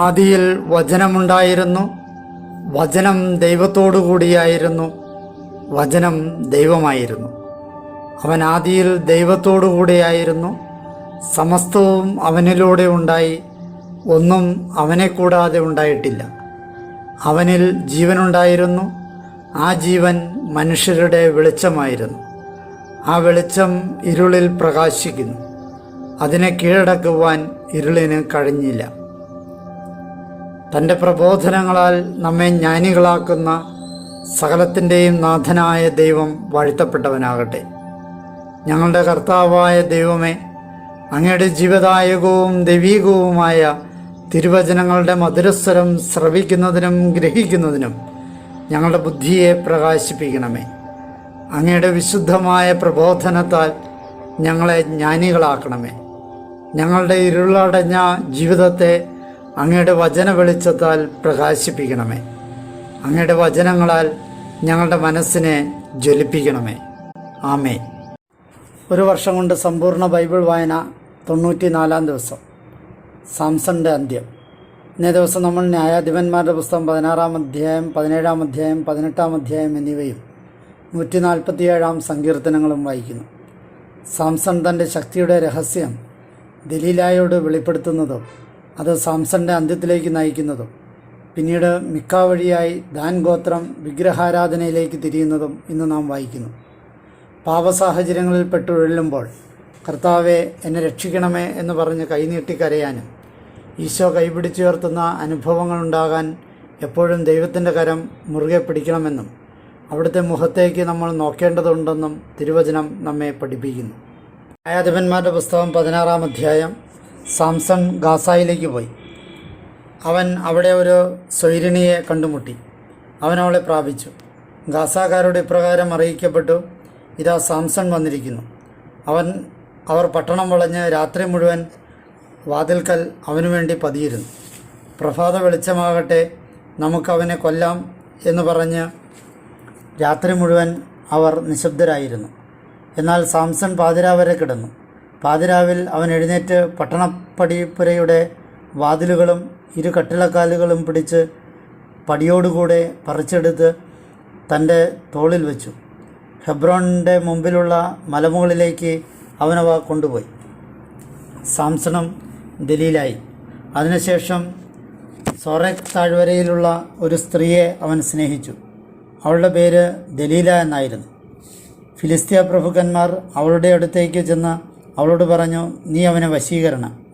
ആദിയിൽ വചനമുണ്ടായിരുന്നു, വചനം ദൈവത്തോടു കൂടിയായിരുന്നു, വചനം ദൈവമായിരുന്നു. അവൻ ആദിയിൽ ദൈവത്തോടു കൂടിയായിരുന്നു. സമസ്തവും അവനിലൂടെ ഉണ്ടായി, ഒന്നും അവനെ കൂടാതെ ഉണ്ടായിട്ടില്ല. അവനിൽ ജീവനുണ്ടായിരുന്നു, ആ ജീവൻ മനുഷ്യരുടെ വെളിച്ചമായിരുന്നു. ആ വെളിച്ചം ഇരുളിൽ പ്രകാശിക്കുന്നു, അതിനെ കീഴടക്കുവാൻ ഇരുളിന് കഴിഞ്ഞില്ല. തൻ്റെ പ്രബോധനങ്ങളാൽ നമ്മെ ജ്ഞാനികളാക്കുന്ന സകലത്തിൻ്റെയും നാഥനായ ദൈവം വാഴ്ത്തപ്പെട്ടവനാകട്ടെ. ഞങ്ങളുടെ കർത്താവായ ദൈവമേ, അങ്ങയുടെ ജീവദായകവും ദൈവീകവുമായ തിരുവചനങ്ങളുടെ മധുരസ്വരം ശ്രവിക്കുന്നതിനും ഗ്രഹിക്കുന്നതിനും ഞങ്ങളുടെ ബുദ്ധിയെ പ്രകാശിപ്പിക്കണമേ. അങ്ങയുടെ വിശുദ്ധമായ പ്രബോധനത്താൽ ഞങ്ങളെ ജ്ഞാനികളാക്കണമേ. ഞങ്ങളുടെ ഇരുളടഞ്ഞ ജീവിതത്തെ അങ്ങയുടെ വചന വെളിച്ചത്താൽ പ്രകാശിപ്പിക്കണമേ. അങ്ങയുടെ വചനങ്ങളാൽ ഞങ്ങളുടെ മനസ്സിനെ ജ്വലിപ്പിക്കണമേ. ആമേൻ. ഒരു വർഷം കൊണ്ട് സമ്പൂർണ്ണ ബൈബിൾ വായന 94-ാം ദിവസം. സാംസന്റെ അന്ത്യം. ഇന്നേ ദിവസം നമ്മൾ ന്യായാധിപന്മാരുടെ പുസ്തകം 16-ാം അധ്യായം, 17-ാം അധ്യായം, 18-ാം അധ്യായം എന്നിവയും 147-ാം സങ്കീർത്തനങ്ങളും വായിക്കുന്നു. സാംസൺ തൻ്റെ ശക്തിയുടെ രഹസ്യം ദലീലായോട് വെളിപ്പെടുത്തുന്നതും അത് സാംസന്റെ അന്ത്യത്തിലേക്ക് നയിക്കുന്നതും പിന്നീട് മിക്ക വഴിയായി ദാൻ ഗോത്രം വിഗ്രഹാരാധനയിലേക്ക് തിരിയുന്നതും ഇന്ന് നാം വായിക്കുന്നു. പാപസാഹചര്യങ്ങളിൽ പെട്ടുഴലുമ്പോൾ കർത്താവെ എന്നെ രക്ഷിക്കണമേ എന്ന് പറഞ്ഞ് കൈനീട്ടി കരയാനും ഈശോ കൈപിടിച്ചുയർത്തുന്ന അനുഭവങ്ങളുണ്ടാകാൻ എപ്പോഴും ദൈവത്തിൻ്റെ കരം മുറുകെ പിടിക്കണമെന്നും അവിടുത്തെ മുഖത്തേക്ക് നമ്മൾ നോക്കേണ്ടതുണ്ടെന്നും തിരുവചനം നമ്മെ പഠിപ്പിക്കുന്നു. ന്യായാധിപന്മാരുടെ പുസ്തകം 16-ാം അധ്യായം. സാംസൺ ഗാസായിലേക്ക് പോയി. അവൻ അവിടെ ഒരു സ്വൈരിണിയെ കണ്ടുമുട്ടി. അവൻ അവളെ പ്രാപിച്ചു. ഗാസാക്കാരോട് ഇപ്രകാരം അറിയിക്കപ്പെട്ടു, ഇതാ സാംസൺ വന്നിരിക്കുന്നു. അവർ പട്ടണം വളഞ്ഞ് രാത്രി മുഴുവൻ വാതിൽക്കൽ അവനു വേണ്ടി പതിയിരുന്നു. പ്രഭാത വെളിച്ചമാകട്ടെ, നമുക്കവനെ കൊല്ലാം എന്ന് പറഞ്ഞ് രാത്രി മുഴുവൻ അവർ നിശബ്ദരായിരുന്നു. എന്നാൽ സാംസൺ പാതിരാവരെ കിടന്നു. പാതിരാവിൽ അവൻ എഴുന്നേറ്റ് പട്ടണപ്പടിപ്പുരയുടെ വാതിലുകളും ഇരു കട്ടിളക്കാലുകളും പിടിച്ച് പടിയോടുകൂടെ പറിച്ചെടുത്ത് തൻ്റെ തോളിൽ വെച്ചു. ഹെബ്രോണിൻ്റെ മുമ്പിലുള്ള മലമുകളിലേക്ക് അവനവ കൊണ്ടുപോയി. സാംസണും ദലീലായി. അതിനുശേഷം സോറേക്ക് താഴ്വരയിലുള്ള ഒരു സ്ത്രീയെ അവൻ സ്നേഹിച്ചു. അവളുടെ പേര് ദലീല എന്നായിരുന്നു. ഫിലിസ്തീയ പ്രഭുക്കന്മാർ അവളുടെ അടുത്തേക്ക് ചെന്ന് അവളോട് പറഞ്ഞു, നീ അവനെ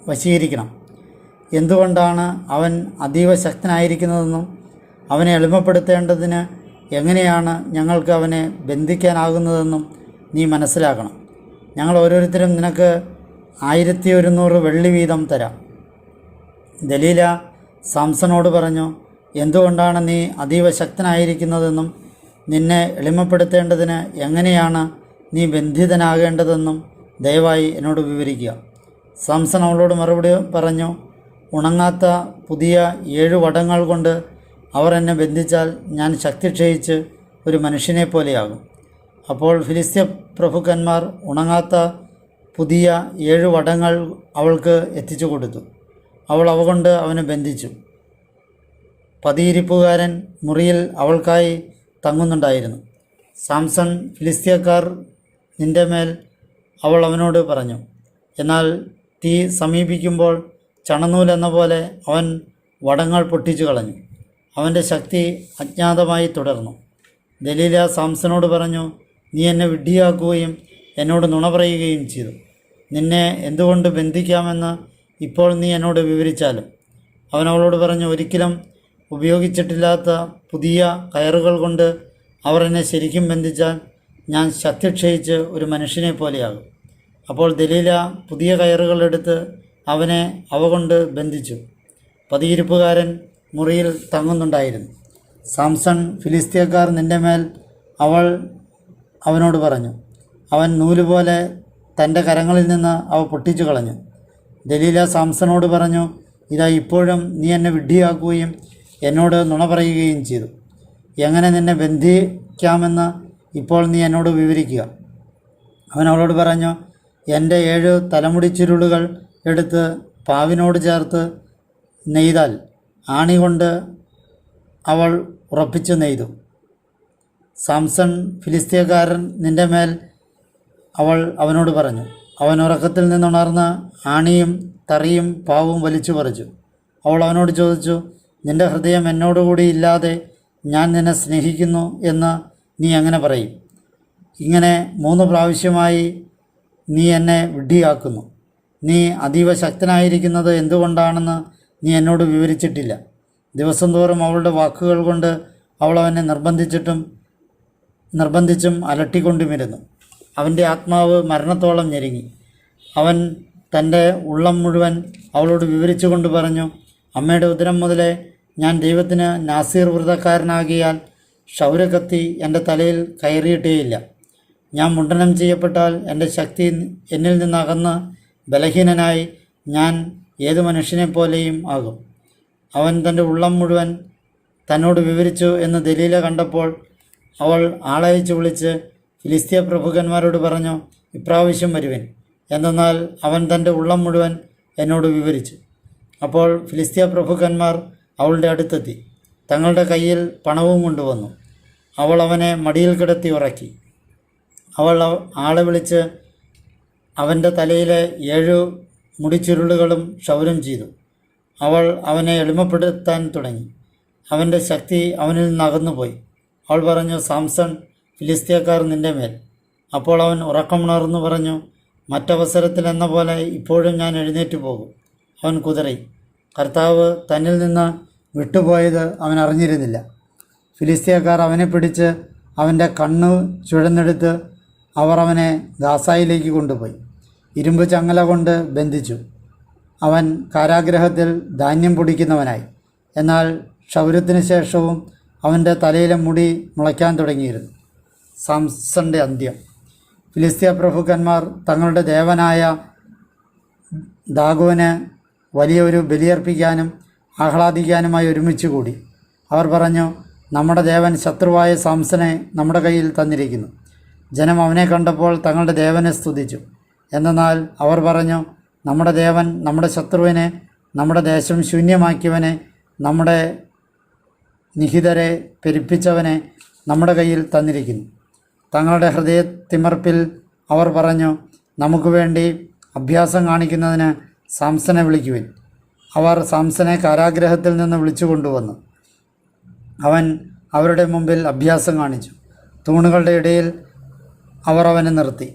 വശീകരിക്കണം. എന്തുകൊണ്ടാണ് അവൻ അതീവ ശക്തനായിരിക്കുന്നതെന്നും അവനെ എളിമപ്പെടുത്തേണ്ടതിന് എങ്ങനെയാണ് ഞങ്ങൾക്ക് അവനെ ബന്ധിക്കാനാകുന്നതെന്നും നീ മനസ്സിലാക്കണം. ഞങ്ങൾ ഓരോരുത്തരും നിനക്ക് 1100 വെള്ളി വീതം തരാം. ദലീല സാംസണോട് പറഞ്ഞു, എന്തുകൊണ്ടാണ് നീ അതീവ ശക്തനായിരിക്കുന്നതെന്നും നിന്നെ എളിമപ്പെടുത്തേണ്ടതിന് എങ്ങനെയാണ് നീ ബന്ധിതനാകേണ്ടതെന്നും ദയവായി എന്നോട് വിവരിക്കുക. സാംസൺ അവളോട് മറുപടി പറഞ്ഞു, ഉണങ്ങാത്ത പുതിയ 7 വടങ്ങൾ കൊണ്ട് അവർ എന്നെ ബന്ധിച്ചാൽ ഞാൻ ശക്തി ക്ഷയിച്ച് ഒരു മനുഷ്യനെ പോലെയാകും. അപ്പോൾ ഫിലിസ്ത്യ പ്രഭുക്കന്മാർ ഉണങ്ങാത്ത പുതിയ 7 വടങ്ങൾ അവൾക്ക് എത്തിച്ചു കൊടുത്തു. അവൾ അവ കൊണ്ട് അവനെ ബന്ധിച്ചു. പതിയിരിപ്പുകാരൻ മുറിയിൽ അവൾക്കായി തങ്ങുന്നുണ്ടായിരുന്നു. സാംസൺ, ഫിലിസ്ത്യക്കാർ നിൻ്റെ മേൽ, അവൾ അവനോട് പറഞ്ഞു. എന്നാൽ തീ സമീപിക്കുമ്പോൾ ചണനൂലെന്ന പോലെ അവൻ വടങ്ങൾ പൊട്ടിച്ചു കളഞ്ഞു. അവൻ്റെ ശക്തി അജ്ഞാതമായി തുടർന്നു. ദലീല സാംസണോട് പറഞ്ഞു, നീ എന്നെ വിഡ്ഢിയാക്കുകയും എന്നോട് നുണ പറയുകയും ചെയ്തു. നിന്നെ എന്തുകൊണ്ട് ബന്ധിക്കാമെന്ന് ഇപ്പോൾ നീ എന്നോട് വിവരിച്ചാലും. അവൻ അവളോട് പറഞ്ഞു, ഒരിക്കലും ഉപയോഗിച്ചിട്ടില്ലാത്ത പുതിയ കയറുകൾ കൊണ്ട് അവർ എന്നെ ശരിക്കും ബന്ധിച്ചാൽ ഞാൻ ശക്തി ക്ഷയിച്ച് ഒരു മനുഷ്യനെ പോലെയാകും. അപ്പോൾ ദലീല പുതിയ കയറുകളെടുത്ത് അവനെ അവ കൊണ്ട് ബന്ധിച്ചു. പതിയിരിപ്പുകാരൻ മുറിയിൽ തങ്ങുന്നുണ്ടായിരുന്നു. സാംസൺ, ഫിലിസ്ത്യക്കാർ നിൻ്റെ മേൽ, അവൾ അവനോട് പറഞ്ഞു. അവൻ നൂലുപോലെ തൻ്റെ കരങ്ങളിൽ നിന്ന് അവ പൊട്ടിച്ചു കളഞ്ഞു. ദലീല സാംസണോട് പറഞ്ഞു, ഇതാ ഇപ്പോഴും നീ എന്നെ വിഡ്ഢിയാക്കുകയും എന്നോട് നുണ പറയുകയും ചെയ്തു. എങ്ങനെ നിന്നെ ബന്ധിക്കാമെന്ന് ഇപ്പോൾ നീ എന്നോട് വിവരിക്കുക. അവൻ അവളോട് പറഞ്ഞു, എൻ്റെ 7 തലമുടി ചുരുളുകൾ എടുത്ത് പാവിനോട് ചേർത്ത് നെയ്താൽ ആണി കൊണ്ട് അവൾ ഉറപ്പിച്ചു നെയ്തു. സാംസൺ, ഫിലിസ്തീയക്കാരൻ നിന്റെ മേൽ, അവൾ അവനോട് പറഞ്ഞു. അവൻ ഉറക്കത്തിൽ നിന്നുണർന്ന് ആണിയും തറിയും പാവും വലിച്ചു പറിച്ചു. അവൾ അവനോട് ചോദിച്ചു, നിന്റെ ഹൃദയം എന്നോടുകൂടി ഇല്ലാതെ ഞാൻ നിന്നെ സ്നേഹിക്കുന്നു എന്ന് നീ എങ്ങനെ പറയും? ഇങ്ങനെ 3 പ്രാവശ്യമായി നീ എന്നെ വിഡ്ഢിയാക്കുന്നു. നീ അതീവ ശക്തനായിരിക്കുന്നത് എന്തുകൊണ്ടാണെന്ന് നീ എന്നോട് വിവരിച്ചിട്ടില്ല. ദിവസം തോറും അവളുടെ വാക്കുകൾ കൊണ്ട് അവൾ അവനെ നിർബന്ധിച്ചും അലട്ടിക്കൊണ്ടുമിരുന്നു. അവൻ്റെ ആത്മാവ് മരണത്തോളം ഞെരുങ്ങി. അവൻ തൻ്റെ ഉള്ളം മുഴുവൻ അവളോട് വിവരിച്ചു കൊണ്ട് പറഞ്ഞു, അമ്മയുടെ ഉദരം മുതലേ ഞാൻ ദൈവത്തിന് നാസീർ വ്രതക്കാരനാകിയാൽ ക്ഷൗരകത്തി എൻ്റെ തലയിൽ കയറിയിട്ടേയില്ല. ഞാൻ മുണ്ഡനം ചെയ്യപ്പെട്ടാൽ എൻ്റെ ശക്തി എന്നിൽ നിന്നകന്ന് ബലഹീനനായി ഞാൻ ഏതു മനുഷ്യനെപ്പോലെയും ആകും. അവൻ തൻ്റെ ഉള്ളം മുഴുവൻ തന്നോട് വിവരിച്ചു എന്ന് ദലീല കണ്ടപ്പോൾ അവൾ ആളയച്ച് വിളിച്ച് ഫിലിസ്തീയ പ്രഭുക്കന്മാരോട് പറഞ്ഞു, ഇപ്രാവശ്യം വരുവിൻ, എന്തെന്നാൽ അവൻ തൻ്റെ ഉള്ളം മുഴുവൻ എന്നോട് വിവരിച്ചു. അപ്പോൾ ഫിലിസ്തീയ പ്രഭുക്കന്മാർ അവളുടെ അടുത്തെത്തി തങ്ങളുടെ കയ്യിൽ പണവും കൊണ്ടുവന്നു. അവൾ അവനെ മടിയിൽ കിടത്തി ഉറക്കി. അവൾ ആളെ വിളിച്ച് അവൻ്റെ തലയിലെ 7 മുടിച്ചുരുളുകളും ക്ഷൗരം ചെയ്തു. അവൾ അവനെ എളിമപ്പെടുത്താൻ തുടങ്ങി. അവൻ്റെ ശക്തി അവനിൽ നിന്ന് അകന്നുപോയി. അവൾ പറഞ്ഞു, സാംസൺ, ഫിലിസ്തീയക്കാർ നിൻ്റെ മേൽ. അപ്പോൾ അവൻ ഉറക്കമുണർന്നു പറഞ്ഞു, മറ്റവസരത്തിലെന്ന പോലെ ഇപ്പോഴും ഞാൻ എഴുന്നേറ്റ് പോകും. അവൻ കുതറി. കർത്താവ് തന്നിൽ നിന്ന് വിട്ടുപോയത് അവൻ അറിഞ്ഞിരുന്നില്ല. ഫിലിസ്തീയക്കാർ അവനെ പിടിച്ച് അവൻ്റെ കണ്ണ് ചുഴന്നെടുത്ത് അവർ അവനെ ഗാസായിലേക്ക് കൊണ്ടുപോയി ഇരുമ്പ് ചങ്ങല കൊണ്ട് ബന്ധിച്ചു. അവൻ കാരാഗ്രഹത്തിൽ ധാന്യം പൊടിക്കുന്നവനായി. എന്നാൽ ക്ഷൗരത്തിന് ശേഷവും അവൻ്റെ തലയിലെ മുടി മുളയ്ക്കാൻ തുടങ്ങിയിരുന്നു. സാംസന്റെ അന്ത്യം. ഫിലിസ്തീയ പ്രഭുക്കന്മാർ തങ്ങളുടെ ദേവനായ ദാഗോന് വലിയൊരു ബലിയർപ്പിക്കാനും ആഹ്ലാദിക്കാനുമായി ഒരുമിച്ച് കൂടി. അവർ പറഞ്ഞു, നമ്മുടെ ദേവൻ ശത്രുവായ സാംസനെ നമ്മുടെ കയ്യിൽ തന്നിരിക്കുന്നു. ജനം അവനെ കണ്ടപ്പോൾ തങ്ങളുടെ ദേവനെ സ്തുതിച്ചു. എന്നാൽ അവർ പറഞ്ഞു, നമ്മുടെ ദേവൻ നമ്മുടെ ശത്രുവിനെ, നമ്മുടെ ദേശം ശൂന്യമാക്കിയവനെ, നമ്മുടെ നിഹിതരെ പെരുപ്പിച്ചവനെ നമ്മുടെ കയ്യിൽ തന്നിരിക്കുന്നു. തങ്ങളുടെ ഹൃദയത്തിമർപ്പിൽ അവർ പറഞ്ഞു, നമുക്ക് വേണ്ടി അഭ്യാസം കാണിക്കുന്നതിന് സാംസനെ വിളിക്കുവിൻ. അവർ സാംസനെ കാരാഗ്രഹത്തിൽ നിന്ന് വിളിച്ചു കൊണ്ടുവന്നു. അവൻ അവരുടെ മുമ്പിൽ അഭ്യാസം കാണിച്ചു. തൂണുകളുടെ ഇടയിൽ അവർ അവനെ നിർത്തി.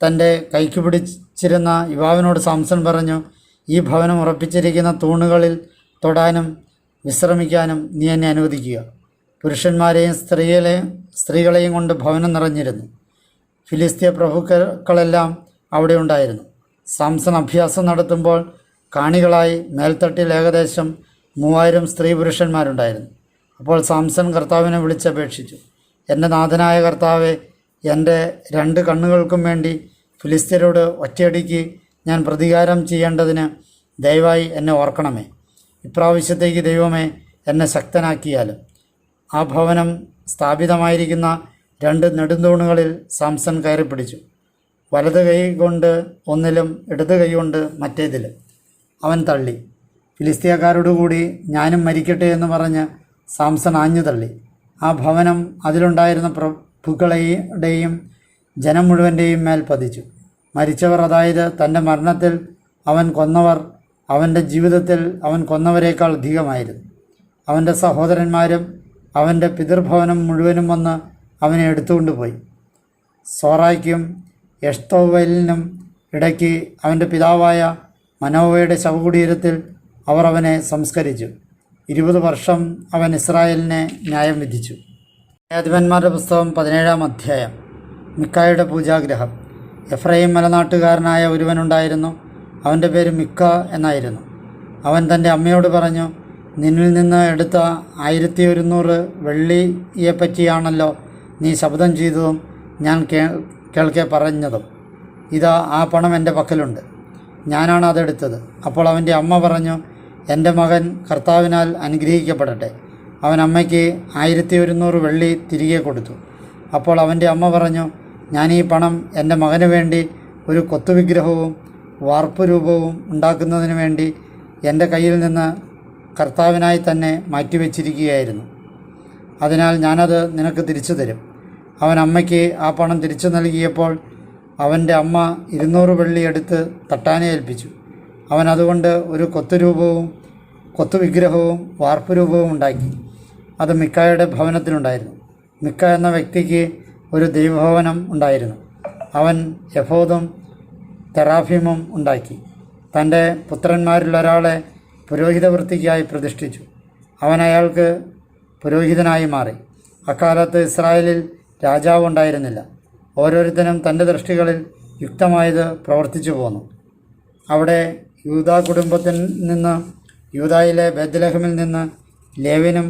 തൻ്റെ കൈക്ക് പിടിച്ചിരുന്ന യുവാവിനോട് സാംസൺ പറഞ്ഞു, ഈ ഭവനം ഉറപ്പിച്ചിരിക്കുന്ന തൂണുകളിൽ തൊടാനും വിശ്രമിക്കാനും നീ എന്നെ അനുവദിക്കുക. പുരുഷന്മാരെയും സ്ത്രീകളെയും കൊണ്ട് ഭവനം നിറഞ്ഞിരുന്നു. ഫിലിസ്തീയ പ്രഭുക്കളെല്ലാം അവിടെ ഉണ്ടായിരുന്നു. സാംസൺ അഭ്യാസം നടത്തുമ്പോൾ കാണികളായി മേൽത്തട്ടിൽ ഏകദേശം 3000 സ്ത്രീ പുരുഷന്മാരുണ്ടായിരുന്നു. അപ്പോൾ സാംസൺ കർത്താവിനെ വിളിച്ചപേക്ഷിച്ചു, എൻ്റെ നാഥനായ കർത്താവെ, എൻ്റെ 2 കണ്ണുകൾക്കും വേണ്ടി ഫിലിസ്ത്യരോട് ഒറ്റയടിക്ക് ഞാൻ പ്രതികാരം ചെയ്യേണ്ടതിന് ദയവായി എന്നെ ഓർക്കണമേ. ഇപ്രാവശ്യത്തേക്ക് ദൈവമേ എന്നെ ശക്തനാക്കിയാലും. ആ ഭവനം സ്ഥാപിതമായിരിക്കുന്ന 2 നെടുന്തൂണുകളിൽ സാംസൺ കയറിപ്പിടിച്ചു. വലത് കൈ കൊണ്ട് ഒന്നിലും ഇടത് കൈ കൊണ്ട് മറ്റേതിലും. അവൻ തള്ളി. ഫിലിസ്തീയക്കാരോടുകൂടി ഞാനും മരിക്കട്ടെ എന്ന് പറഞ്ഞ് സാംസൺ ആഞ്ഞു തള്ളി. ആ ഭവനം അതിലുണ്ടായിരുന്ന പ്രഭുക്കളുടെയും ജനം മുഴുവൻ്റെയും മേൽ പതിച്ചു. മരിച്ചവർ, അതായത് തൻ്റെ മരണത്തിൽ അവൻ കൊന്നവർ, അവൻ്റെ ജീവിതത്തിൽ അവൻ കൊന്നവരേക്കാൾ അധികമായിരുന്നു. അവൻ്റെ സഹോദരന്മാരും അവൻ്റെ പിതൃഭവനം മുഴുവനും വന്ന് അവനെ എടുത്തുകൊണ്ടുപോയി. സോറായ്ക്കും എഷ്തോവലിനും ഇടയ്ക്ക് അവൻ്റെ പിതാവായ മനോവയുടെ ശവകുടീരത്തിൽ അവർ അവനെ സംസ്കരിച്ചു. 20 വർഷം അവൻ ഇസ്രായേലിനെ ന്യായം വിധിച്ചു. ന്യായാധിപന്മാരുടെ പുസ്തകം 17-ാം അധ്യായം. മിക്കായുടെ പൂജാഗ്രഹം. എഫ്രൈം മലനാട്ടുകാരനായ ഒരുവനുണ്ടായിരുന്നു. അവൻ്റെ പേര് മിക്ക എന്നായിരുന്നു. അവൻ തൻ്റെ അമ്മയോട് പറഞ്ഞു, നിന്നിൽ നിന്ന് എടുത്ത 1100 വെള്ളിയെപ്പറ്റിയാണല്ലോ നീ ശബ്ദം ചെയ്തതും ഞാൻ കേൾക്കെ പറഞ്ഞതും. ഇതാ ആ പണം എൻ്റെ പക്കലുണ്ട്, ഞാനാണ് അതെടുത്തത്. അപ്പോൾ അവൻ്റെ അമ്മ പറഞ്ഞു, എൻ്റെ മകൻ കർത്താവിനാൽ അനുഗ്രഹിക്കപ്പെടട്ടെ. അവൻ അമ്മയ്ക്ക് 1100 വെള്ളി തിരികെ കൊടുത്തു. അപ്പോൾ അവൻ്റെ അമ്മ പറഞ്ഞു, ഞാൻ ഈ പണം എൻ്റെ മകന് വേണ്ടി ഒരു കൊത്തുവിഗ്രഹവും വാർപ്പ് രൂപവും ഉണ്ടാക്കുന്നതിന് വേണ്ടി എൻ്റെ കയ്യിൽ നിന്ന് കർത്താവിനായി തന്നെ മാറ്റിവെച്ചിരിക്കുകയായിരുന്നു. അതിനാൽ ഞാനത് നിനക്ക് തിരിച്ചു തരും. അവൻ അമ്മയ്ക്ക് ആ പണം തിരിച്ചു നൽകിയപ്പോൾ അവൻ്റെ അമ്മ 200 വെള്ളി എടുത്ത് തട്ടാനെ ഏൽപ്പിച്ചു. അവൻ അതുകൊണ്ട് ഒരു കൊത്തുവിഗ്രഹവും വാർപ്പുരൂപവും ഉണ്ടാക്കി. അത് മിക്കായുടെ ഭവനത്തിലുണ്ടായിരുന്നു. മിക്ക എന്ന വ്യക്തിക്ക് ഒരു ദൈവഭവനം ഉണ്ടായിരുന്നു. അവൻ എഫോദും തെറാഫീമും ഉണ്ടാക്കി. തൻ്റെ പുത്രന്മാരിലൊരാളെ പുരോഹിത വൃത്തിക്കായി പ്രതിഷ്ഠിച്ചു. അവൻ അയാൾക്ക് പുരോഹിതനായി മാറി. അക്കാലത്ത് ഇസ്രായേലിൽ രാജാവ് ഉണ്ടായിരുന്നില്ല. ഓരോരുത്തരും തൻ്റെ ദൃഷ്ടികളിൽ യുക്തമായത് പ്രവർത്തിച്ചു പോന്നു. അവിടെ യൂദാ കുടുംബത്തിൽ നിന്ന്, യൂദായിലെ ബേത്ലഹേമിൽ നിന്ന് ലേവ്യനും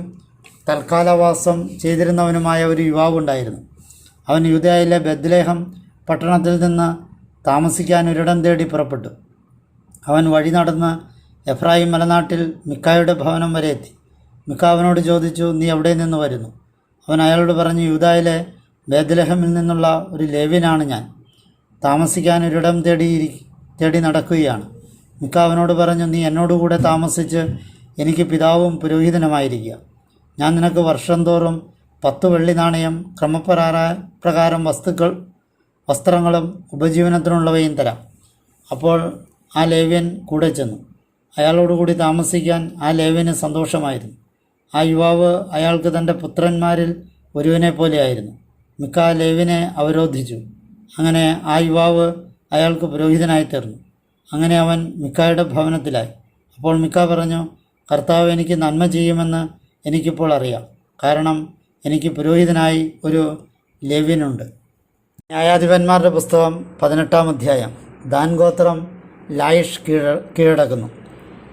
തൽക്കാലവാസം ചെയ്തിരുന്നവനുമായ ഒരു യുവാവുണ്ടായിരുന്നു. അവൻ യൂദായിലെ ബേത്ലഹേം പട്ടണത്തിൽ നിന്ന് താമസിക്കാൻ ഒരിടം തേടി പുറപ്പെട്ടു. അവൻ വഴി നടന്ന് എഫ്രായിം മലനാട്ടിൽ മിക്കായുടെ ഭവനം വരെ എത്തി. മിക്ക അവനോട് ചോദിച്ചു, നീ എവിടെ നിന്ന് വരുന്നു? അവൻ അയാളോട് പറഞ്ഞു, യൂദായിലെ ബേത്ലഹേമിൽ നിന്നുള്ള ഒരു ലേവ്യനാണ് ഞാൻ. താമസിക്കാൻ ഒരിടം തേടി നടക്കുകയാണ്. മിക്ക അവനോട് പറഞ്ഞു, നീ എന്നോടുകൂടെ താമസിച്ച് എനിക്ക് പിതാവും പുരോഹിതനുമായിരിക്കുക. ഞാൻ നിനക്ക് വർഷം തോറും 10 വെള്ളി നാണയം ക്രമപ്രകാരം വസ്ത്രങ്ങളും ഉപജീവനത്തിനുള്ളവയും തരാം. അപ്പോൾ ആ ലേവ്യൻ കൂടെ ചെന്നു. അയാളോടുകൂടി താമസിക്കാൻ ആ ലേവ്യന് സന്തോഷമായിരുന്നു. ആ യുവാവ് അയാൾക്ക് തൻ്റെ പുത്രന്മാരിൽ ഒരുവനെ പോലെയായിരുന്നു. മിക്ക ലേവ്യനെ അവരോധിച്ചു. അങ്ങനെ ആ യുവാവ് അയാൾക്ക് പുരോഹിതനായി തീർന്നു. അങ്ങനെ അവൻ മിക്കായുടെ ഭവനത്തിലായി. അപ്പോൾ മിക്ക പറഞ്ഞു, കർത്താവ് എനിക്ക് നന്മ ചെയ്യുമെന്ന് എനിക്കിപ്പോൾ അറിയാം. കാരണം എനിക്ക് പുരോഹിതനായി ഒരു ലേവ്യനുണ്ട്. ന്യായാധിപന്മാരുടെ പുസ്തകം 18-ാം അധ്യായം. ദാൻ ഗോത്രം ലായിഷ് കീഴടക്കുന്നു.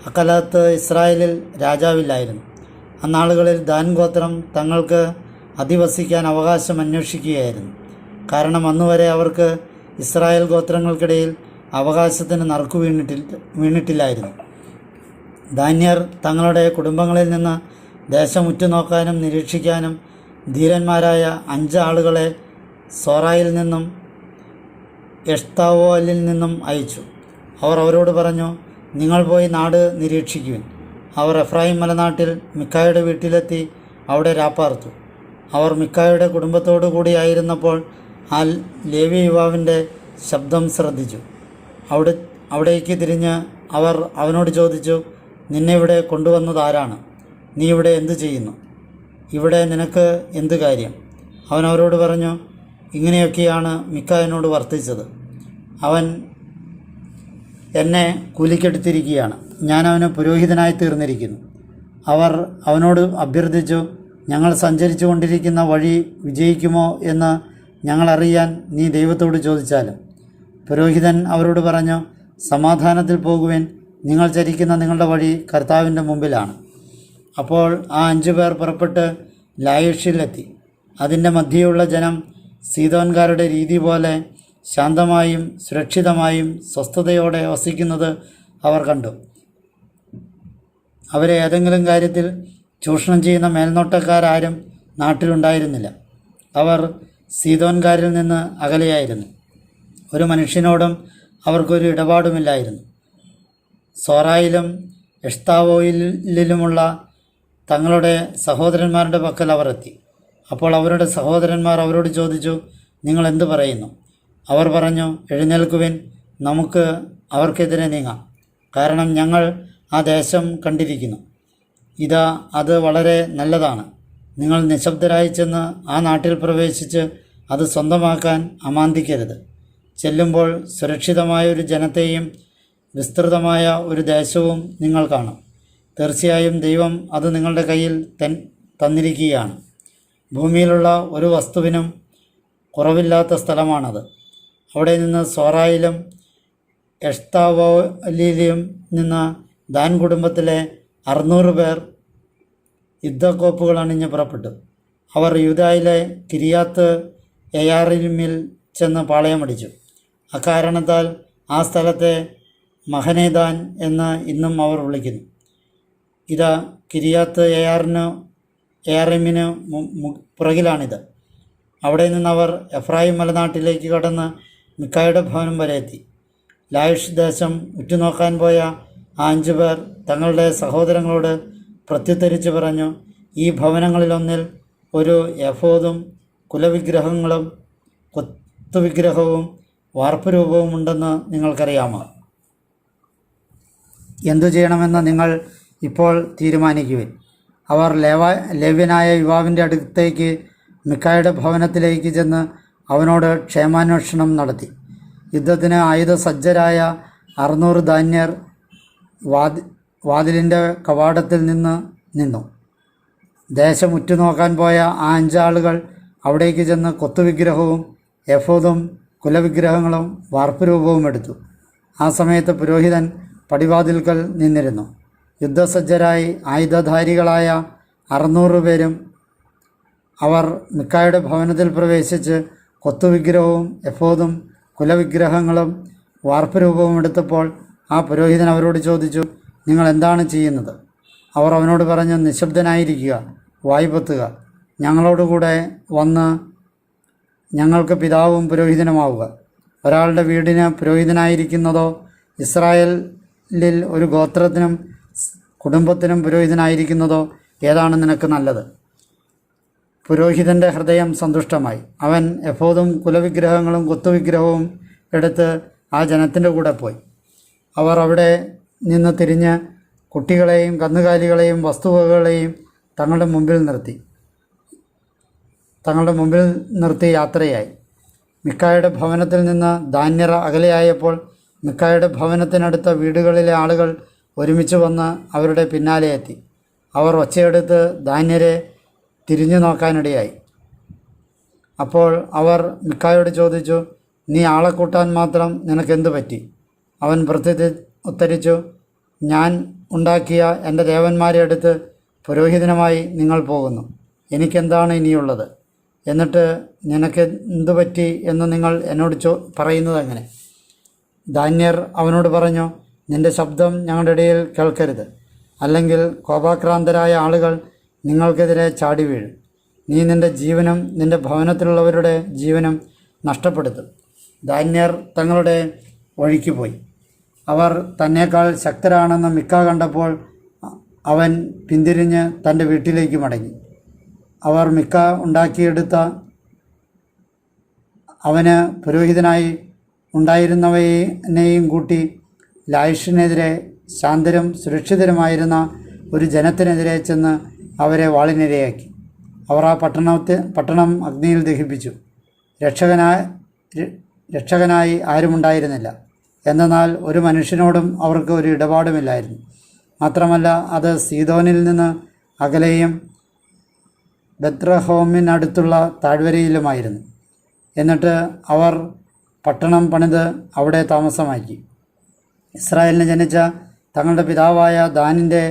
അക്കാലത്ത് ഇസ്രായേലിൽ രാജാവില്ലായിരുന്നു. അന്നാളുകളിൽ ദാൻ ഗോത്രം തങ്ങൾക്ക് അധിവസിക്കാൻ അവകാശം അന്വേഷിക്കുകയായിരുന്നു. കാരണം അന്നുവരെ അവർക്ക് ഇസ്രായേൽ ഗോത്രങ്ങൾക്കിടയിൽ അവകാശത്തിന് നറുക്കു വീണിട്ടില്ലായിരുന്നു. ദാന്യർ തങ്ങളുടെ കുടുംബങ്ങളിൽ നിന്ന് ദേശം ഉറ്റുനോക്കാനും നിരീക്ഷിക്കാനും ധീരന്മാരായ 5 ആളുകളെ സോറായിൽ നിന്നും എഷ്താവോലിൽ നിന്നും അയച്ചു. അവർ അവരോട് പറഞ്ഞു, നിങ്ങൾ പോയി നാട് നിരീക്ഷിക്കുവിൻ. അവർ എഫ്രായിം മലനാട്ടിൽ മിക്കായുടെ വീട്ടിലെത്തി അവിടെ രാപ്പാർത്തു. അവർ മിക്കായുടെ കുടുംബത്തോടു കൂടിയായിരുന്നപ്പോൾ ആ ലേവ്യ യുവാവിൻ്റെ ശബ്ദം ശ്രദ്ധിച്ചു. അവിടേക്ക് തിരിഞ്ഞ് അവർ അവനോട് ചോദിച്ചു, നിന്നെ ഇവിടെ കൊണ്ടുവന്നതാരാണ്? നീ ഇവിടെ എന്തു ചെയ്യുന്നു? ഇവിടെ നിനക്ക് എന്തു കാര്യം? അവൻ അവരോട് പറഞ്ഞു, ഇങ്ങനെയൊക്കെയാണ് മിക്ക എന്നോട് വർത്തിച്ചത്. അവൻ എന്നെ കൂലിക്കെടുത്തിരിക്കുകയാണ്. ഞാൻ അവന് പുരോഹിതനായി തീർന്നിരിക്കുന്നു. അവർ അവനോട് അഭ്യർത്ഥിച്ചു, ഞങ്ങൾ സഞ്ചരിച്ചു കൊണ്ടിരിക്കുന്ന വഴി വിജയിക്കുമോ എന്ന് ഞങ്ങളറിയാൻ നീ ദൈവത്തോട് ചോദിച്ചാലും. പുരോഹിതൻ അവരോട് പറഞ്ഞു, സമാധാനത്തിൽ പോകുവാൻ നിങ്ങൾ ചരിക്കുന്ന നിങ്ങളുടെ വഴി കർത്താവിൻ്റെ മുമ്പിലാണ്. അപ്പോൾ ആ 5 പേർ പുറപ്പെട്ട് ലായിഷിലെത്തി. അതിൻ്റെ മധ്യയുള്ള ജനം സീദോൻകാരുടെ രീതി പോലെ ശാന്തമായും സുരക്ഷിതമായും സ്വസ്ഥതയോടെ വസിക്കുന്നത് അവർ കണ്ടു. അവരെ ഏതെങ്കിലും കാര്യത്തിൽ ചൂഷണം ചെയ്യുന്ന മേൽനോട്ടക്കാരും നാട്ടിലുണ്ടായിരുന്നില്ല. അവർ സീദോൻകാരിൽ നിന്ന് അകലെയായിരുന്നു. ഒരു മനുഷ്യനോടും അവർക്കൊരു ഇടപാടുമില്ലായിരുന്നു. സോറായിലും എഷ്താവോയിലുമുള്ള തങ്ങളുടെ സഹോദരന്മാരുടെ പക്കൽ അവർ എത്തി. അപ്പോൾ അവരുടെ സഹോദരന്മാർ അവരോട് ചോദിച്ചു, നിങ്ങൾ എന്തു പറയുന്നു? അവർ പറഞ്ഞു, എഴുന്നേൽക്കുവിൻ, നമുക്ക് അവർക്കെതിരെ നീങ്ങാം. കാരണം ഞങ്ങൾ ആ ദേശം കണ്ടിരിക്കുന്നു. ഇതാ, അത് വളരെ നല്ലതാണ്. നിങ്ങൾ നിശബ്ദരായി ചെന്ന് ആ നാട്ടിൽ പ്രവേശിച്ച് അത് സ്വന്തമാക്കാൻ അമാന്തിക്കരുത്. ചെല്ലുമ്പോൾ സുരക്ഷിതമായ ഒരു ജനത്തെയും വിസ്തൃതമായ ഒരു ദേശവും നിങ്ങൾ കാണും. തീർച്ചയായും ദൈവം അത് നിങ്ങളുടെ കയ്യിൽ തന്നിരിക്കുകയാണ്. ഭൂമിയിലുള്ള ഒരു വസ്തുവിനും കുറവില്ലാത്ത സ്ഥലമാണത്. അവിടെ നിന്ന് സോറായിലും എഷ്താവോലിലും നിന്ന് ദാൻ കുടുംബത്തിലെ 600 പേർ യുദ്ധക്കോപ്പുകൾ അണിഞ്ഞ് പുറപ്പെട്ടു. അവർ യൂദായിലെ കിരിയാത്ത് യെയാരീമിൽ ചെന്ന് പാളയമടിച്ചു. അക്കാരണത്താൽ ആ സ്ഥലത്തെ മഹനേദാൻ എന്ന് ഇന്നും അവർ വിളിക്കുന്നു. ഇതാ, കിരിയാത്ത് യെയാരീമിന് പുറകിലാണിത്. അവിടെ നിന്നവർ എഫ്രായിം മലനാട്ടിലേക്ക് കടന്ന് മിക്കായുടെ ഭവനം വരെ എത്തി. ലായിഷ് ദേശം ഉറ്റുനോക്കാൻ പോയ ആ 5 പേർ തങ്ങളുടെ സഹോദരങ്ങളോട് പ്രത്യുത്തരിച്ച് പറഞ്ഞു, ഈ ഭവനങ്ങളിലൊന്നിൽ ഒരു എഫോദും കുലവിഗ്രഹങ്ങളും കൊത്തുവിഗ്രഹവും വാർപ്പുരൂപവും ഉണ്ടെന്ന് നിങ്ങൾക്കറിയാമോ? എന്തു ചെയ്യണമെന്ന് നിങ്ങൾ ഇപ്പോൾ തീരുമാനിക്കുവിൻ. അവർ ലേവ്യനായ യുവാവിൻ്റെ അടുത്തേക്ക് മിക്കായുടെ ഭവനത്തിലേക്ക് ചെന്ന് അവനോട് ക്ഷേമാന്വേഷണം നടത്തി. യുദ്ധത്തിന് ആയുധസജ്ജരായ 600 ദാന്യർ വാതിലിൻ്റെ കവാടത്തിൽ നിന്നു. ദേശം ഉറ്റുനോക്കാൻ പോയ ആ 5 ആളുകൾ അവിടേക്ക് ചെന്ന് കൊത്തുവിഗ്രഹവും എഫോദും കുലവിഗ്രഹങ്ങളും വാർപ്പുരൂപവും എടുത്തു. ആ സമയത്ത് പുരോഹിതൻ പടിവാതിൽക്കൽ നിന്നിരുന്നു. യുദ്ധസജ്ജരായി ആയുധധാരികളായ 600 പേരും അവർ മിക്കായുടെ ഭവനത്തിൽ പ്രവേശിച്ച് കൊത്തുവിഗ്രഹവും എഫോദും കുലവിഗ്രഹങ്ങളും വാർപ്പുരൂപവും എടുത്തപ്പോൾ ആ പുരോഹിതൻ അവരോട് ചോദിച്ചു, നിങ്ങൾ എന്താണ് ചെയ്യുന്നത്? അവർ അവനോട് പറഞ്ഞു, നിശബ്ദനായിരിക്കുക, വായ് പൊത്തുക. ഞങ്ങളോടുകൂടെ വന്ന് ഞങ്ങൾക്ക് പിതാവും പുരോഹിതനുമാവുക. ഒരാളുടെ വീടിന് പുരോഹിതനായിരിക്കുന്നതോ ഇസ്രായേലിൽ ഒരു ഗോത്രത്തിനും കുടുംബത്തിനും പുരോഹിതനായിരിക്കുന്നതോ ഏതാണ് നിനക്ക് നല്ലത്? പുരോഹിതൻ്റെ ഹൃദയം സന്തുഷ്ടമായി. അവൻ എഫോദും കുലവിഗ്രഹങ്ങളും കൊത്തുവിഗ്രഹവും എടുത്ത് ആ ജനത്തിൻ്റെ കൂടെ പോയി. അവർ അവിടെ നിന്ന് തിരിഞ്ഞ് കുട്ടികളെയും കന്നുകാലികളെയും വസ്തുവകകളെയും തങ്ങളുടെ മുമ്പിൽ നിർത്തി യാത്രയായി. മിക്കായുടെ ഭവനത്തിൽ നിന്ന് ദാന്യർ അകലെയായപ്പോൾ മിക്കായുടെ ഭവനത്തിനടുത്ത വീടുകളിലെ ആളുകൾ ഒരുമിച്ച് വന്ന് അവരുടെ പിന്നാലെ എത്തി. അവർ ഒച്ചയെടുത്ത് ദാന്യരെ തിരിഞ്ഞു നോക്കാനിടയായി. അപ്പോൾ അവർ മിക്കായോട് ചോദിച്ചു, നീ ആളെ കൂട്ടാൻ മാത്രം നിനക്കെന്തു പറ്റി? അവൻ ഉത്തരിച്ചു, ഞാൻ ഉണ്ടാക്കിയ എൻ്റെ ദേവന്മാരെ അടുത്ത് പുരോഹിതനുമായി നിങ്ങൾ പോകുന്നു. എനിക്കെന്താണ് ഇനിയുള്ളത്? എന്നിട്ട് നിനക്ക് എന്തു പറ്റി എന്ന് നിങ്ങൾ എന്നോട് പറയുന്നത് എങ്ങനെ? ദാന്യർ അവനോട് പറഞ്ഞു, നിന്റെ ശബ്ദം ഞങ്ങളുടെ ഇടയിൽ കേൾക്കരുത്, അല്ലെങ്കിൽ കോപാക്രാന്തരായ ആളുകൾ നിങ്ങൾക്കെതിരെ ചാടി വീഴും. നീ നിന്റെ ജീവനും നിന്റെ ഭവനത്തിലുള്ളവരുടെ ജീവനും നഷ്ടപ്പെടുത്തും. ദാന്യർ തങ്ങളുടെ വഴിക്ക് പോയി. അവർ തന്നേക്കാൾ ശക്തരാണെന്ന് മിക്ക കണ്ടപ്പോൾ അവൻ പിന്തിരിഞ്ഞ് തൻ്റെ വീട്ടിലേക്ക് മടങ്ങി. അവർ മിക്ക ഉണ്ടാക്കിയെടുത്ത അവന് പുരോഹിതനായി ഉണ്ടായിരുന്നവയെയും കൂട്ടി ലായിഷിനെതിരെ ശാന്തരും സുരക്ഷിതരുമായിരുന്ന ഒരു ജനത്തിനെതിരെ ചെന്ന് അവരെ വാളിനിരയാക്കി. അവർ ആ പട്ടണം അഗ്നിയിൽ ദഹിപ്പിച്ചു. രക്ഷകനായി ആരുമുണ്ടായിരുന്നില്ല. എന്നാൽ ഒരു മനുഷ്യനോടും അവർക്ക് ഒരു ഇടപാടുമില്ലായിരുന്നു. മാത്രമല്ല അത് സീദോനിൽ നിന്ന് അകലെയും ബെത്ലഹേമിനടുത്തുള്ള താഴ്വരയിലുമായിരുന്നു. എന്നിട്ട് അവർ പട്ടണം പണിത് അവിടെ താമസമാക്കി. ഇസ്രായേലിന് ജനിച്ച തങ്ങളുടെ പിതാവായ ദാനിൻ്റെ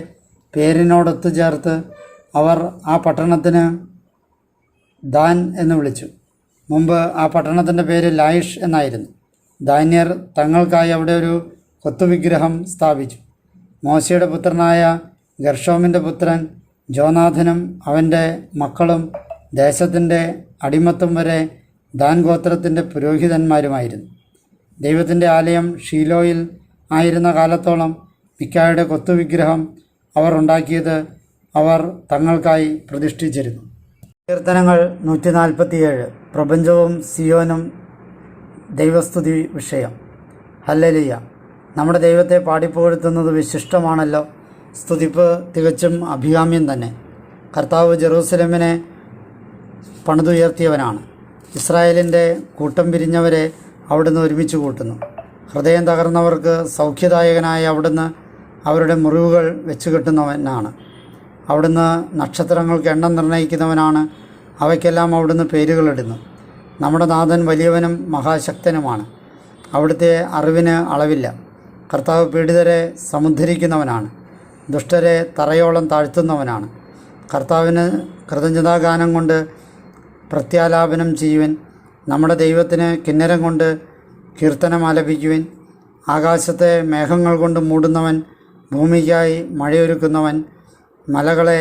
പേരിനോടൊത്തു ചേർത്ത് അവർ ആ പട്ടണത്തിന് ദാൻ എന്ന് വിളിച്ചു. മുമ്പ് ആ പട്ടണത്തിൻ്റെ പേര് ലായിഷ് എന്നായിരുന്നു. ദാന്യർ തങ്ങൾക്കായി അവിടെ ഒരു കൊത്തുവിഗ്രഹം സ്ഥാപിച്ചു. മോശയുടെ പുത്രനായ ഗർഷോമിൻ്റെ പുത്രൻ ജോനാഥനും അവൻ്റെ മക്കളും ദേശത്തിൻ്റെ അടിമത്തം വരെ ദാൻ ഗോത്രത്തിൻ്റെ പുരോഹിതന്മാരുമായിരുന്നു. ദൈവത്തിൻ്റെ ആലയം ഷീലോയിൽ ആയിരുന്ന കാലത്തോളം മിക്കായുടെ കൊത്തുവിഗ്രഹം അവർ ഉണ്ടാക്കിയത് അവർ തങ്ങൾക്കായി പ്രതിഷ്ഠിച്ചിരുന്നു. കീർത്തനങ്ങൾ 147. പ്രപഞ്ചവും സിയോനും ദൈവസ്തുതി വിഷയം. ഹല്ലേലൂയ. നമ്മുടെ ദൈവത്തെ പാടിപ്പുകഴ്ത്തുന്നത് വിശിഷ്ടമാണല്ലോ. സ്തുതിപ്പ് തികച്ചും അഭികാമ്യം തന്നെ. കർത്താവ് ജെറൂസലേമിനെ പണിതുയർത്തിയവനാണ്. ഇസ്രായേലിൻ്റെ കൂട്ടം പിരിഞ്ഞവരെ അവിടുന്ന് ഒരുമിച്ച് കൂട്ടുന്നു. ഹൃദയം തകർന്നവർക്ക് സൗഖ്യദായകനായ അവിടുന്ന് അവരുടെ മുറിവുകൾ വെച്ച് കെട്ടുന്നവനാണ്. അവിടുന്ന് നക്ഷത്രങ്ങൾക്ക് എണ്ണം നിർണ്ണയിക്കുന്നവനാണ്. അവയ്ക്കെല്ലാം അവിടുന്ന് പേരുകളിടുന്നു. നമ്മുടെ നാഥൻ വലിയവനും മഹാശക്തനുമാണ്. അവിടുത്തെ അറിവിന് അളവില്ല. കർത്താവ് പീഡിതരെ സമുദ്ധരിക്കുന്നവനാണ്. ദുഷ്ടരെ തറയോളം താഴ്ത്തുന്നവനാണ്. കർത്താവിന് കൃതജ്ഞതാഗാനം കൊണ്ട് പ്രത്യാലാപനം ചെയ്യുവിൻ. നമ്മുടെ ദൈവത്തിന് കിന്നരം കൊണ്ട് കീർത്തനം ആലപിക്കുവിൻ. ആകാശത്തെ മേഘങ്ങൾ കൊണ്ട് മൂടുന്നവൻ, ഭൂമിക്കായി മഴയൊരുക്കുന്നവൻ, മലകളെ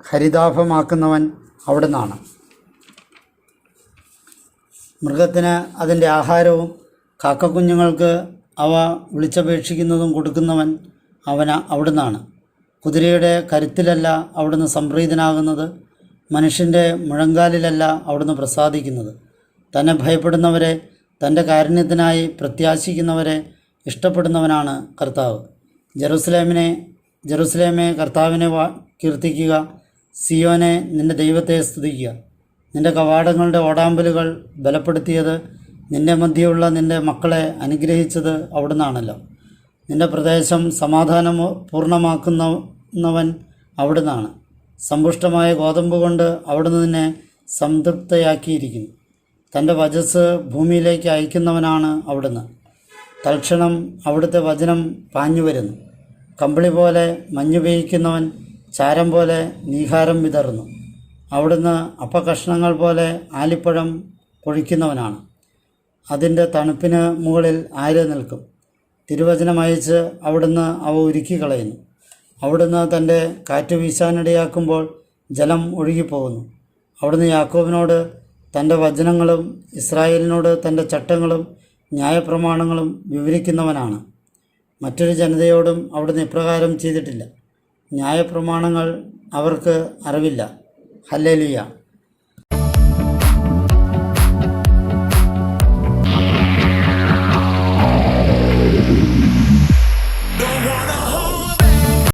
ഹരിതാഭമാക്കുന്നവൻ അവിടുന്നാണ്. മൃഗത്തിന് അതിൻ്റെ ആഹാരവും കാക്കക്കുഞ്ഞുങ്ങൾക്ക് അവ വിളിച്ചപേക്ഷിക്കുന്നതും കൊടുക്കുന്നവൻ അവിടുന്നാണ്. കുതിരയുടെ കരുത്തിലല്ല അവിടുന്ന് സംപ്രീതനാകുന്നത്, മനുഷ്യൻ്റെ മുഴങ്കാലിലല്ല അവിടുന്ന് പ്രസാദിക്കുന്നത്. തന്നെ ഭയപ്പെടുന്നവരെ, തൻ്റെ കാരുണ്യത്തിനായി പ്രത്യാശിക്കുന്നവരെ ഇഷ്ടപ്പെടുന്നവനാണ് കർത്താവ്. ജെറുസലേമേ കർത്താവിനെ കീർത്തിക്കുക, സിയോനെ നിൻ്റെ ദൈവത്തെ സ്തുതിക്കുക. നിൻ്റെ കവാടങ്ങളുടെ ഓടാമ്പലുകൾ ബലപ്പെടുത്തിയത്, നിൻ്റെ മധ്യയുള്ള നിൻ്റെ മക്കളെ അനുഗ്രഹിച്ചത് അവിടുന്നാണല്ലോ. നിൻ്റെ പ്രദേശം സമാധാനം പൂർണ്ണമാക്കുന്നവൻ അവിടുന്നാണ്. സമ്പുഷ്ടമായ ഗോതമ്പ് കൊണ്ട് അവിടുന്ന് നിന്നെ സംതൃപ്തയാക്കിയിരിക്കുന്നു. തൻ്റെ വചസ്സ് ഭൂമിയിലേക്ക് അയക്കുന്നവനാണ് അവിടുന്ന്. തൽക്ഷണം അവിടുത്തെ വചനം പാഞ്ഞു വരുന്നു. കമ്പിളി പോലെ മഞ്ഞു പെയ്യ്ക്കുന്നവൻ ചാരം പോലെ നീഹാരം വിതറുന്നു. അവിടുന്ന് അപ്പകഷ്ണങ്ങൾ പോലെ ആലിപ്പഴം പൊഴിക്കുന്നവനാണ്. അതിൻ്റെ തണുപ്പിന് മുകളിൽ ആര് നിൽക്കും? തിരുവചനം അയച്ച് അവിടുന്ന് അവ ഉരുക്കിക്കളയുന്നു. അവിടുന്ന് തൻ്റെ കാറ്റ് വീശാനിടയാക്കുമ്പോൾ ജലം ഒഴുകിപ്പോകുന്നു. അവിടുന്ന് യാക്കോബിനോട് തൻ്റെ വചനങ്ങളും ഇസ്രായേലിനോട് തൻ്റെ ചട്ടങ്ങളും ന്യായപ്രമാണങ്ങളും വിവരിക്കുന്നവനാണ്. മറ്റൊരു ജനതയോടും അവിടുന്ന് ഇപ്രകാരം ചെയ്തിട്ടില്ല. ന്യായപ്രമാണങ്ങൾ അവർക്ക് അറിവില്ല. ഹല്ലേലൂയ.